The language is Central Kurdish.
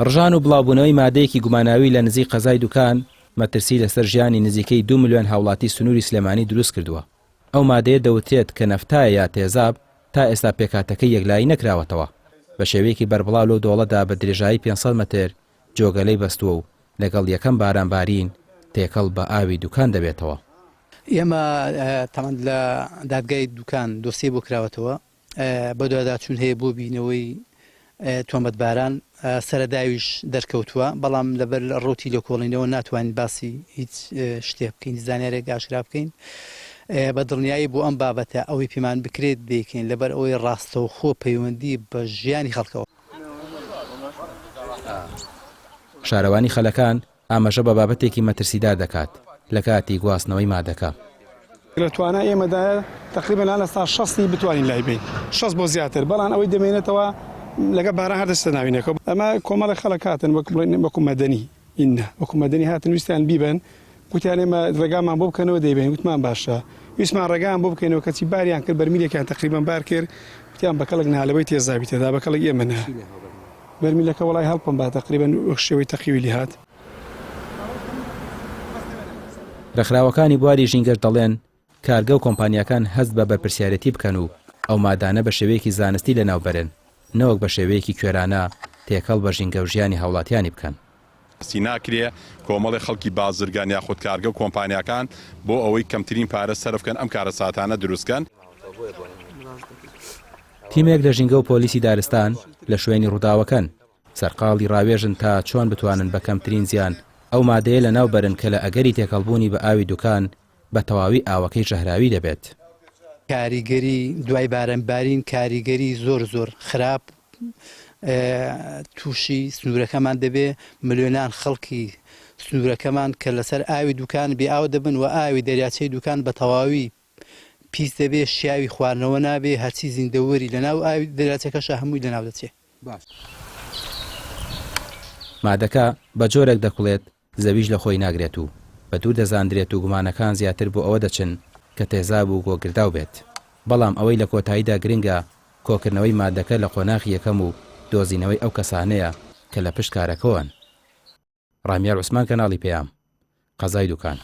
ڕژان و بڵاوبوونەوەی مادەیەکی گوماناوی لە نزیک قەزای دوکان مەترسی لەسەر ژیانی نزیکەی 2 ملیۆن هاوڵاتی سنووری سلێمانی دروست کردووە. ئەو مادەیە دەوترێت کە نەفتایە یا تێزاب تا ئێستا پێکاتەکەی یەکلایی نەکراوەتەوە. بە شێوەیەکی بەربڵاو لەو دۆڵەدا بە درێژایی 500 مەتر جۆگەلەی بەستووە و لەگەڵ یەکەم بارانبارین تێکەڵ بە ئاوی دوکان دەبێتەوە. ئێمە تەمەند لە دادگای دوکان دۆسیە بۆ کراوەتەوە بە دواداچوون هەیە بۆ بینەوەی تۆمەتباران سەرەداویش دەرکەوتووە، بەڵام لەبەر ڕۆتی لە کۆڵینەوە ناتوانین باسی هیچ شتێ بکەین، زانیارێک ئاشکرا بکەین. بە دڵنیایی بۆ ئەم بابەتە ئەوەی پێمان بکرێت دەیکەین لەبەر ئەوەی ڕاستەوخۆ پەیوەندی بە ژیانی خەڵکەوە. شارەوانی خەلەکان ئاماژە بە بابەتێکی مەترسیدار دەکات لە کاتی گواستنەوەی مادەکە. لە توانای ئێمەدا تقریبا لە سا 60 بتوانین لای بین 60 بۆ زیاتر، بەڵام ئەوەی دەمێنێتەوە لەگە باران هەردەستە ناوینەکە. ئەمە کۆمەڵە خەڵک هاتن وەکو مەدەنی ئینە وەکو مەدەنی هاتن ویستیان بیبن، گوتیان ئێمە ڕێگامان بۆ بکەنەوە دەیبین، وتمان باشە ویسمان ڕێگامان بۆ بکەینەوە کەچی باریان کرد بەرمیلێکیان تقریبا بار کرد، وتیان بە کەڵک نالەوەی تێزابی تێدا بە کەڵک ئێمە نا بەرمیلەکە وڵای هەڵپم با تقریبا شێوەی تەقیویلی هات. ڕێکخراوەکانی بواری ژینگەر دەڵێن کارگە و کۆمپانیەکان هەست بە بەرپرسیارەتی بکەن و ئەو مادانە بە شێوەیەکی زانستی لەناوبەرن، نەوەک بە شێوەیەکی کوێرانە تێکەڵ بە ژینگە و ژیانی هاوڵاتیانی بکەن. ناکرێ کۆمەڵی خەڵکی بازرگان یاخود کارگە و کۆمپانیەکان بۆ ئەوەی کەمترین پارە سەرف بکەن ئەم کارە ساتانە دروستکەن. تیمێک لە ژینگە و پۆلیسی دارستان لە شوێنی ڕووداوەکەن سەرقاڵی ڕاوێژن تا چۆن بتوانن بە کەمترین زیان ئەو مادەیە لە ناوبەرن کە لە ئەگەری تێکەڵبوونی بە ئاوی دوکان بە تەواوی ئاوەکەی ژەهراوی دەبێت. کاریگەری دوای بارانبارین کاریگەری زۆر خراپ تووشی سنوورەکەمان دەبێ، ملیۆنان خەڵکی سنوورەکەمان کە لەسەر ئاوی دوکان بێ ئاو دەبن و ئاوی دەریاچەی دوکان بە تەواوی پیس دەبێ، شیاوی خواردنەوە نابێ، هەرچی زیندەوەری لەناو ئاوی دەریاچەکەشە هەمووی لەناو دەچێت. مادەکە بە جۆرێک دەکوڵێت زەویش لە خۆی ناگرێت و بە دوور دەزاندرێت و گومانەکان زیاتر بۆ ئەوە دەچن کە تێزاب و گۆگرداو بێت. بەڵام ئەوەی لە کۆتاییدا گرنگە کۆکردنەوەی مادەکە لە قۆناغی یەکەم و دۆزینەوەی ئەو کەسانەیە کە لە پشت کارەکەوەن. ڕامیار عوسمان، کەناڵی پێام، قەزای دوکان.